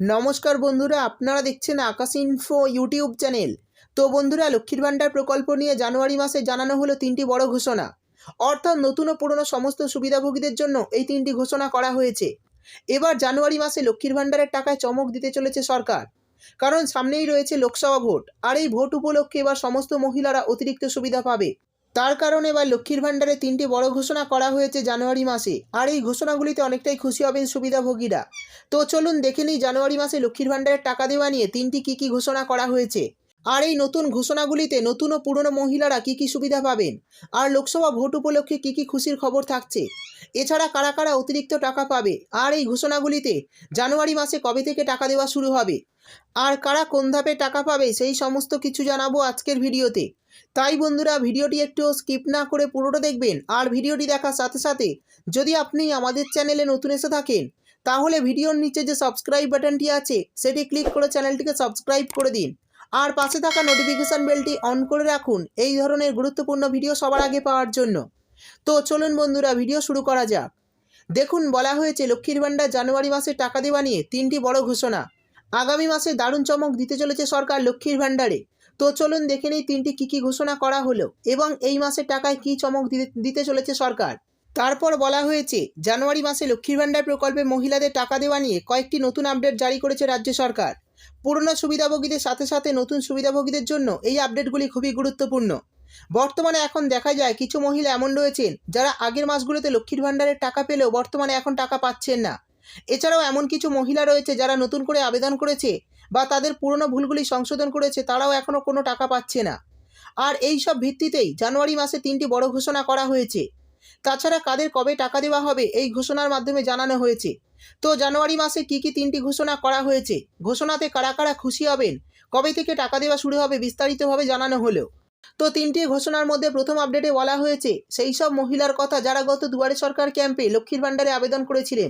নমস্কার বন্ধুরা, আপনারা দেখছেন আকাশ ইনফো ইউটিউব চ্যানেল। তো বন্ধুরা, লক্ষ্মীর ভাণ্ডার প্রকল্প নিয়ে জানুয়ারি মাসে জানানো হলো তিনটি বড় ঘোষণা। অর্থাৎ নতুন ও পুরনো সমস্ত সুবিধাভোগীদের জন্য এই তিনটি ঘোষণা করা হয়েছে। এবার জানুয়ারি মাসে লক্ষ্মীর ভাণ্ডারের টাকায় চমক দিতে চলেছে সরকার, কারণ সামনেই রয়েছে লোকসভা ভোট। আর এই ভোট উপলক্ষে এবার সমস্ত মহিলারা অতিরিক্ত সুবিধা পাবে। তার কারণে এবার লক্ষ্মীর ভাণ্ডারে তিনটি বড় ঘোষণা করা হয়েছে জানুয়ারি মাসে। আর এই ঘোষণাগুলিতে অনেকটাই খুশি হবেন সুবিধাভোগীরা। তো চলুন দেখে নিই জানুয়ারি মাসে লক্ষ্মীর ভাণ্ডারের টাকা দেওয়া নিয়ে তিনটি কী ঘোষণা করা হয়েছে। আর এই নতুন ঘোষণাগুলিতে নতুন ও পুরনো মহিলারা কী সুবিধা পাবেন, আর লোকসভা ভোট উপলক্ষে কী খুশির খবর থাকছে, এছাড়া কারা কারা অতিরিক্ত টাকা পাবে, আর এই ঘোষণাগুলিতে জানুয়ারি মাসে কবে থেকে টাকা দেওয়া শুরু হবে, আর কারা কোন ধাপে টাকা পাবে, সেই সমস্ত কিছু জানাবো আজকের ভিডিওতে। তাই বন্ধুরা, ভিডিওটি একটু স্কিপ না করে পুরোটা দেখবেন। আর ভিডিওটি দেখার সাথে সাথে যদি আপনি আমাদের চ্যানেলে নতুন এসে থাকেন, তাহলে ভিডিওর নিচে যে সাবস্ক্রাইব বাটনটি আছে সেটি ক্লিক করে চ্যানেলটিকে সাবস্ক্রাইব করে দিন। আর পাশে থাকা নোটিফিকেশান বেলটি অন করে রাখুন এই ধরনের গুরুত্বপূর্ণ ভিডিও সবার আগে পাওয়ার জন্য। তো চলুন বন্ধুরা, ভিডিও শুরু করা যাক। দেখুন, বলা হয়েছে লক্ষ্মীর ভাণ্ডার জানুয়ারি মাসে টাকা দেওয়া নিয়ে তিনটি বড় ঘোষণা। আগামী মাসে দারুণ চমক দিতে চলেছে সরকার লক্ষ্মীর ভাণ্ডারে। তো চলুন দেখে নিই তিনটি কী ঘোষণা করা হলো এবং এই মাসের টাকায় কী চমক দিতে চলেছে সরকার। তারপর বলা হয়েছে জানুয়ারি মাসে লক্ষ্মীর ভাণ্ডার প্রকল্পে মহিলাদের টাকা দেওয়া নিয়ে কয়েকটি নতুন আপডেট জারি করেছে রাজ্য সরকার। পুরনো সুবিধাভোগীদের সাথে সাথে নতুন সুবিধাভোগীদের জন্য এই আপডেটগুলি খুবই গুরুত্বপূর্ণ। বর্তমানে এখন দেখা যায় কিছু মহিলা এমন রয়েছেন যারা আগের মাসগুলোতে লক্ষ্মীর ভাণ্ডারের টাকা পেলেও বর্তমানে এখন টাকা পাচ্ছেন না। এছাড়াও এমন কিছু মহিলা রয়েছে যারা নতুন করে আবেদন করেছে বা তাদের পুরনো ভুলগুলি সংশোধন করেছে, তারাও এখনও কোনো টাকা পাচ্ছে না। আর এই সব ভিত্তিতেই জানুয়ারি মাসে তিনটি বড় ঘোষণা করা হয়েছে। তাছাড়া কাদের কবে টাকা দেওয়া হবে এই ঘোষণার মাধ্যমে জানানো হয়েছে। তো জানুয়ারি মাসে কী তিনটি ঘোষণা করা হয়েছে, ঘোষণাতে কারা কারা খুশি হবেন, কবে থেকে টাকা দেওয়া শুরু হবে, বিস্তারিতভাবে জানানো হলো। তো তিনটি ঘোষণার মধ্যে প্রথম আপডেটে বলা হয়েছে সেই সব মহিলার কথা যারা গত দুয়ারে সরকার ক্যাম্পে লক্ষ্মীর ভাণ্ডারে আবেদন করেছিলেন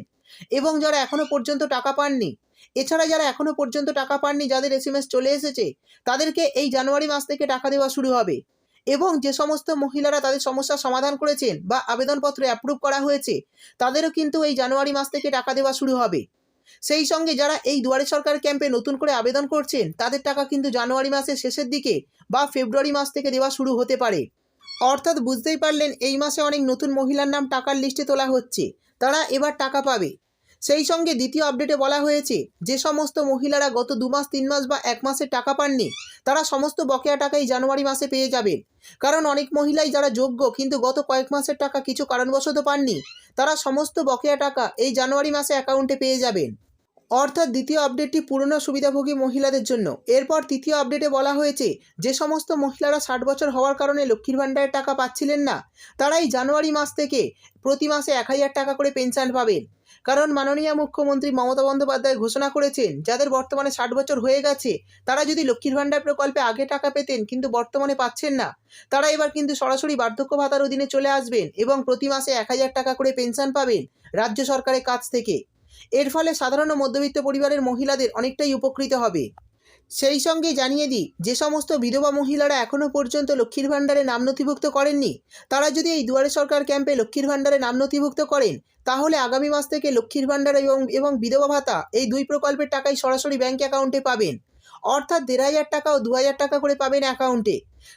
এবং যারা এখনও পর্যন্ত টাকা পাননি। এছাড়া যারা এখনও পর্যন্ত টাকা পাননি, যাদের SMS চলে এসেছে, তাদেরকে এই জানুয়ারি মাস থেকে টাকা দেওয়া শুরু হবে। এবং যে সমস্ত মহিলারা তাদের সমস্যার সমাধান করেছেন বা আবেদনপত্র অ্যাপ্রুভ করা হয়েছে, তাদেরও কিন্তু এই জানুয়ারি মাস থেকে টাকা দেওয়া শুরু হবে। সেই সঙ্গে যারা এই দুয়ারে সরকার ক্যাম্পে নতুন করে আবেদন করছেন, তাদের টাকা কিন্তু জানুয়ারি মাসের শেষের দিকে বা ফেব্রুয়ারি মাস থেকে দেওয়া শুরু হতে পারে। অর্থাৎ বুঝতেই পারলেন, এই মাসে অনেক নতুন মহিলার নাম টাকার লিস্টে তোলা হচ্ছে, তারা এবার টাকা পাবে। সেই সঙ্গে দ্বিতীয় আপডেটে বলা হয়েছে যে সমস্ত মহিলারা গত 2 মাস 3 মাস বা 1 মাসের টাকা পাননি, তারা সমস্ত বকেয়া টাকাই জানুয়ারি মাসে পেয়ে যাবেন। কারণ অনেক মহিলাই যারা যোগ্য কিন্তু গত কয়েক মাসের টাকা কিছু কারণবশত পাননি, তারা সমস্ত বকেয়া টাকা এই জানুয়ারি মাসে অ্যাকাউন্টে পেয়ে যাবেন। অর্থাৎ দ্বিতীয় আপডেটটি পুরনো সুবিধাভোগী মহিলাদের জন্য। এরপর তৃতীয় আপডেটে বলা হয়েছে যে সমস্ত মহিলারা 60 বছর হওয়ার কারণে লক্ষ্মীর ভাণ্ডারের টাকা পাচ্ছিলেন না, তারাই জানুয়ারি মাস থেকে প্রতি মাসে 1000 টাকা করে পেনশন পাবেন। কারণ মাননীয় মুখ্যমন্ত্রী মমতা বন্দ্যোপাধ্যায় ঘোষণা করেছেন যাদের বর্তমানে 60 বছর হয়ে গেছে, তারা যদি লক্ষ্মীর ভাণ্ডার প্রকল্পে আগে টাকা পেতেন কিন্তু বর্তমানে পাচ্ছেন না, তারা এবার কিন্তু সরাসরি বার্ধক্য ভাতার অধীনে চলে আসবেন এবং প্রতি মাসে 1000 টাকা করে পেনশন পাবেন রাজ্য সরকারের কাছ থেকে। এর ফলে সাধারণ ও মধ্যবিত্ত পরিবারের মহিলাদের অনেকটাই উপকৃত হবে। সেই সঙ্গে জানিয়ে দিই, যে সমস্ত বিধবা মহিলারা এখনও পর্যন্ত লক্ষ্মীর ভাণ্ডারে নাম নথিভুক্ত করেননি, তারা যদি এই দুয়ারে সরকার ক্যাম্পে লক্ষ্মীর ভাণ্ডারে নাম নথিভুক্ত করেন, তাহলে আগামী মাস থেকে লক্ষ্মীর ভাণ্ডার এবং বিধবা ভাতা এই দুই প্রকল্পের টাকাই সরাসরি ব্যাঙ্ক অ্যাকাউন্টে পাবেন। অর্থাৎ 1500 টাকা ও 2000 টাকা করে পাবেন অ্যাকাউন্টে।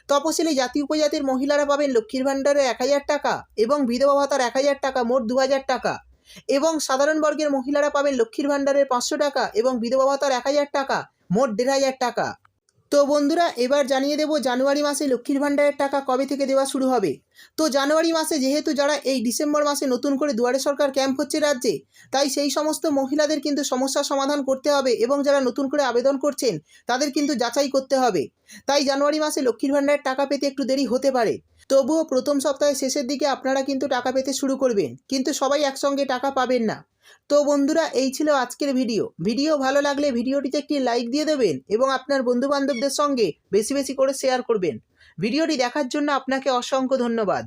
তপশিলি জাতি উপজাতির মহিলারা পাবেন লক্ষ্মীর ভাণ্ডারে 1000 টাকা এবং বিধবা ভাতার 1000 টাকা, মোট 2000 টাকা। এবং সাধারণ বর্গের মহিলারা পাবেন লক্ষ্মীর ভাণ্ডারের 500 টাকা এবং বিধবা ভাতার 1000 টাকা, মোট 1500 টাকা। তো বন্ধুরা, এবার জানিয়ে দেব জানুয়ারি মাসে লক্ষ্মীর ভাণ্ডারের টাকা কবে থেকে দেওয়া শুরু হবে। তো জানুয়ারি মাসে যেহেতু যারা এই ডিসেম্বর মাসে নতুন করে দুয়ারে সরকার ক্যাম্প হচ্ছে রাজ্যে, তাই সেই সমস্ত মহিলাদের কিন্তু সমস্যার সমাধান করতে হবে এবং যারা নতুন করে আবেদন করছেন তাদের কিন্তু যাচাই করতে হবে। তাই জানুয়ারি মাসে লক্ষ্মীর ভাণ্ডারের টাকা পেতে একটু দেরি হতে পারে। তবুও প্রথম সপ্তাহের শেষের দিকে আপনারা কিন্তু টাকা পেতে শুরু করবেন, কিন্তু সবাই একসঙ্গে টাকা পাবেন না। তো বন্ধুরা, এই ছিল আজকের ভিডিও ভালো লাগলে ভিডিওটিতে একটি লাইক দিয়ে দেবেন এবং আপনার বন্ধুবান্ধবদের সঙ্গে বেশি বেশি করে শেয়ার করবেন। ভিডিওটি দেখার জন্য আপনাকে অসংখ্য ধন্যবাদ।